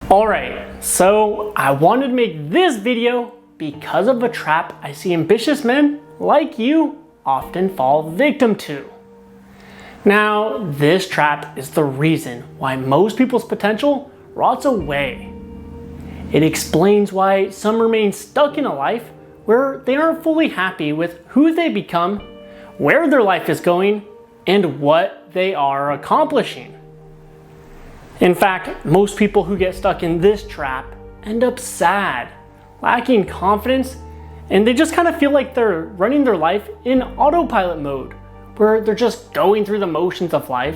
Alright, so I wanted to make this video because of a trap I see ambitious men like you often fall victim to. Now, this trap is the reason why most people's potential rots away. It explains why some remain stuck in a life where they aren't fully happy with who they become, where their life is going, and what they are accomplishing. In fact, most people who get stuck in this trap end up sad, lacking confidence, and they just kind of feel like they're running their life in autopilot mode, where they're just going through the motions of life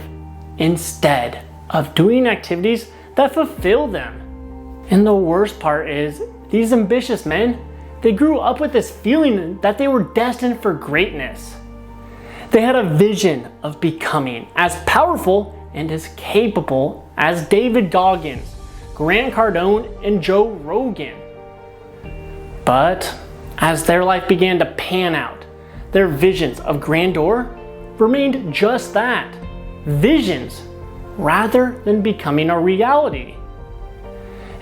instead of doing activities that fulfill them. And the worst part is, these ambitious men, they grew up with this feeling that they were destined for greatness. They had a vision of becoming as powerful and as capable as David Goggins, Grant Cardone, and Joe Rogan. But as their life began to pan out, their visions of grandeur remained just that, visions, rather than becoming a reality.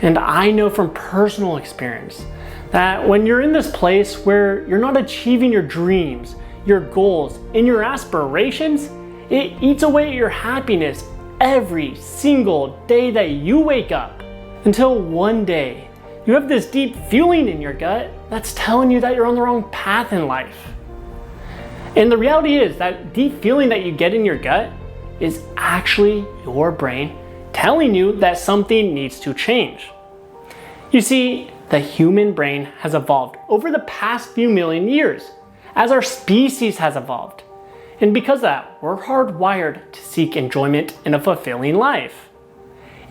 And I know from personal experience that when you're in this place where you're not achieving your dreams, your goals, and your aspirations, it eats away at your happiness every single day that you wake up, until one day you have this deep feeling in your gut that's telling you that you're on the wrong path in life. And the reality is that deep feeling that you get in your gut is actually your brain telling you that something needs to change. You see, the human brain has evolved over the past few million years as our species has evolved. And because of that, we're hardwired to seek enjoyment in a fulfilling life.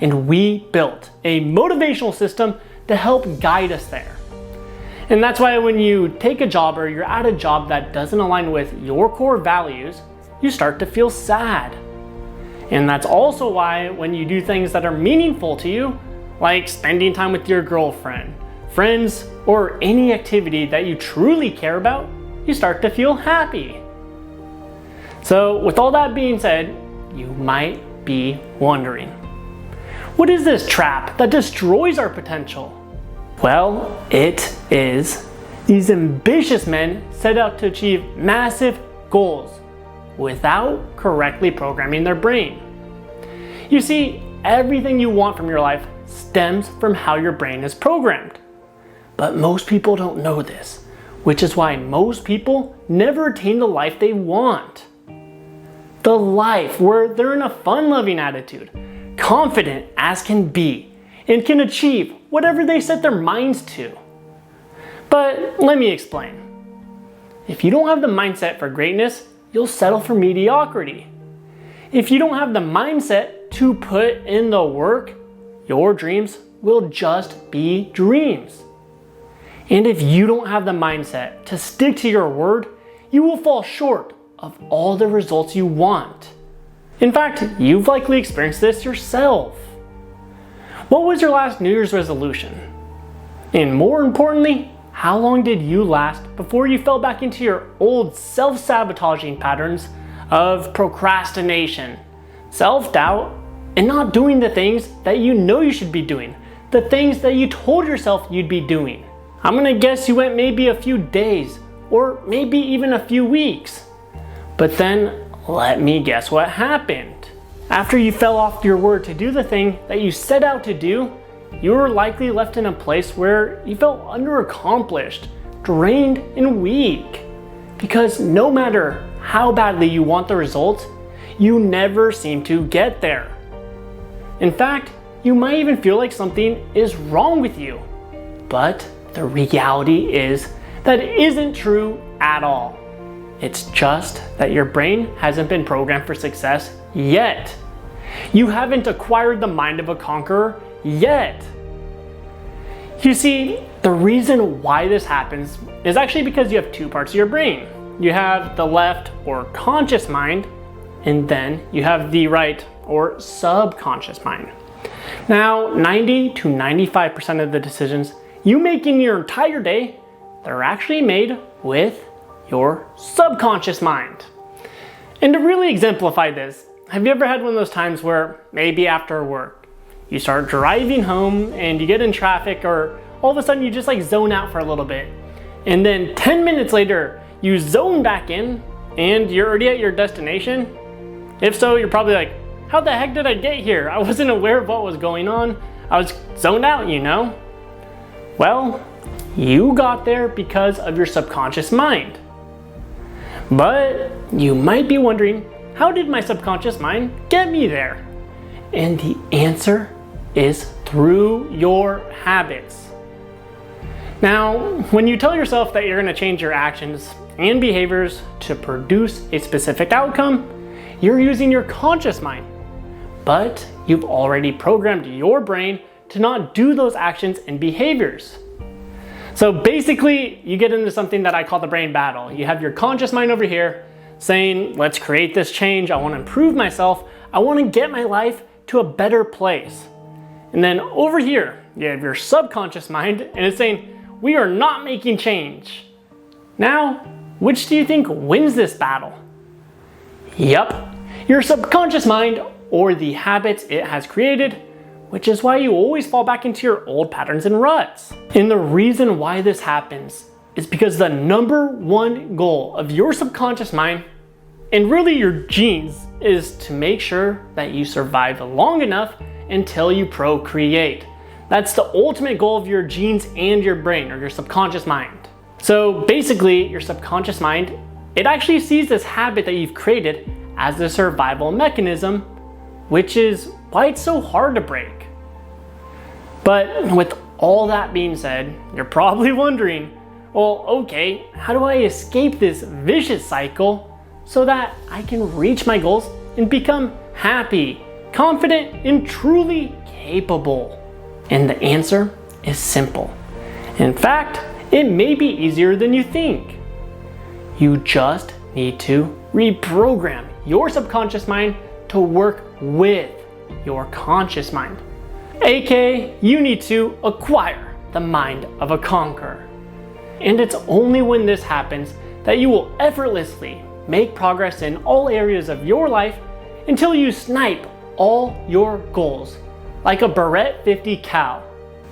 And we built a motivational system to help guide us there. And that's why when you take a job or you're at a job that doesn't align with your core values, you start to feel sad. And that's also why when you do things that are meaningful to you, like spending time with your girlfriend, friends, or any activity that you truly care about, you start to feel happy. So with all that being said, you might be wondering, what is this trap that destroys our potential? Well, it is these ambitious men set out to achieve massive goals without correctly programming their brain. You see, everything you want from your life stems from how your brain is programmed. But most people don't know this, which is why most people never attain the life they want. The life where they're in a fun-loving attitude, confident as can be, and can achieve whatever they set their minds to. But let me explain. If you don't have the mindset for greatness, you'll settle for mediocrity. If you don't have the mindset to put in the work, your dreams will just be dreams. And if you don't have the mindset to stick to your word, you will fall short of all the results you want. In fact, you've likely experienced this yourself. What was your last New Year's resolution? And more importantly, how long did you last before you fell back into your old self-sabotaging patterns of procrastination, self-doubt, and not doing the things that you know you should be doing, the things that you told yourself you'd be doing? I'm gonna guess you went maybe a few days, or maybe even a few weeks. But then, let me guess what happened. After you fell off your word to do the thing that you set out to do, you were likely left in a place where you felt underaccomplished, drained, and weak. Because no matter how badly you want the results, you never seem to get there. In fact, you might even feel like something is wrong with you. But the reality is that it isn't true at all. It's just that your brain hasn't been programmed for success yet. You haven't acquired the mind of a conqueror yet. You see, the reason why this happens is actually because you have two parts of your brain. You have the left or conscious mind, and then you have the right or subconscious mind. Now, 90 to 95% of the decisions you make in your entire day, they're actually made with your subconscious mind. And to really exemplify this, have you ever had one of those times where maybe after work, you start driving home and you get in traffic, or all of a sudden you just like zone out for a little bit. And then 10 minutes later, you zone back in and you're already at your destination? If so, you're probably like, how the heck did I get here? I wasn't aware of what was going on. I was zoned out, you know? Well, you got there because of your subconscious mind. But you might be wondering, how did my subconscious mind get me there? And the answer is through your habits. Now, when you tell yourself that you're going to change your actions and behaviors to produce a specific outcome, you're using your conscious mind. But you've already programmed your brain to not do those actions and behaviors. So basically, you get into something that I call the brain battle. You have your conscious mind over here saying, let's create this change. I want to improve myself. I want to get my life to a better place. And then over here, you have your subconscious mind and it's saying, we are not making change. Now, which do you think wins this battle? Yup, your subconscious mind, or the habits it has created, which is why you always fall back into your old patterns and ruts. And the reason why this happens is because the number one goal of your subconscious mind, and really your genes, is to make sure that you survive long enough until you procreate. That's the ultimate goal of your genes and your brain, or your subconscious mind. So basically, your subconscious mind, it actually sees this habit that you've created as a survival mechanism, which is why it's so hard to break. But with all that being said, you're probably wondering, well, okay, how do I escape this vicious cycle so that I can reach my goals and become happy, confident, and truly capable? And the answer is simple. In fact, it may be easier than you think. You just need to reprogram your subconscious mind to work with your conscious mind. AKA, you need to acquire the mind of a conqueror. And it's only when this happens that you will effortlessly make progress in all areas of your life until you snipe all your goals, like a Beretta 50 cal.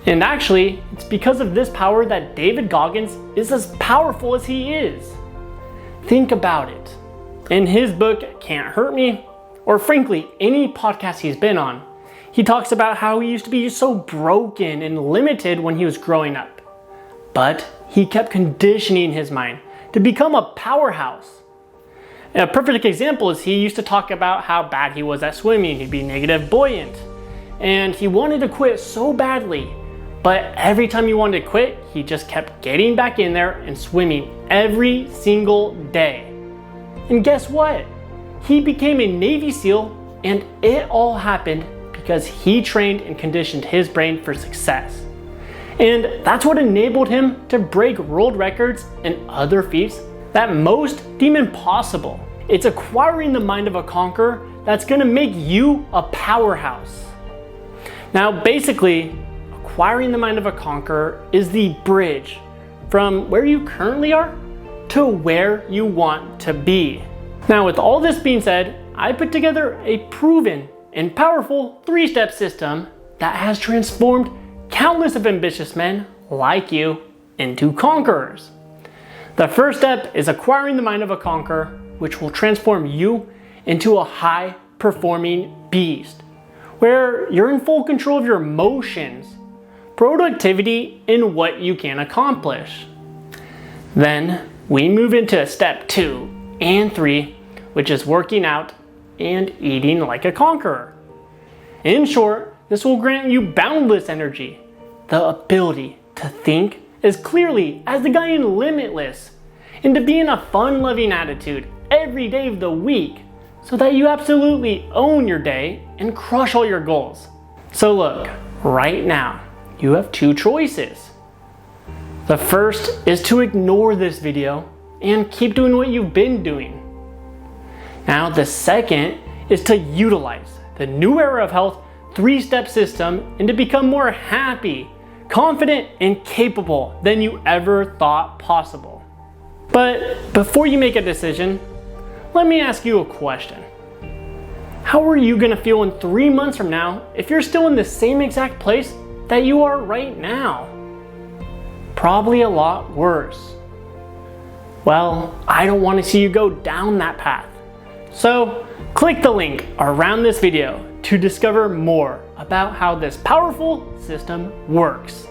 And actually, it's because of this power that David Goggins is as powerful as he is. Think about it. In his book, Can't Hurt Me, or frankly, any podcast he's been on, he talks about how he used to be so broken and limited when he was growing up. But he kept conditioning his mind to become a powerhouse. And a perfect example is he used to talk about how bad he was at swimming. He'd be negative buoyant. And he wanted to quit so badly. But every time he wanted to quit, he just kept getting back in there and swimming every single day. And guess what? He became a Navy SEAL, and it all happened because he trained and conditioned his brain for success. And that's what enabled him to break world records and other feats that most deem impossible. It's acquiring the mind of a conqueror that's gonna make you a powerhouse. Now, basically, acquiring the mind of a conqueror is the bridge from where you currently are to where you want to be. Now, with all this being said, I put together a proven and powerful 3-step system that has transformed countless of ambitious men like you into conquerors. The first step is acquiring the mind of a conqueror, which will transform you into a high-performing beast, where you're in full control of your emotions, productivity, and what you can accomplish. Then we move into step 2 and 3, which is working out and eating like a conqueror. In short, this will grant you boundless energy, the ability to think as clearly as the guy in Limitless, and to be in a fun-loving attitude every day of the week so that you absolutely own your day and crush all your goals. So look, right now, you have 2 choices. The first is to ignore this video and keep doing what you've been doing. Now, the second is to utilize the new era of health 3-step system and to become more happy, confident, and capable than you ever thought possible. But before you make a decision, let me ask you a question. How are you gonna feel in 3 months from now if you're still in the same exact place that you are right now? Probably a lot worse. Well, I don't want to see you go down that path. So click the link around this video to discover more about how this powerful system works.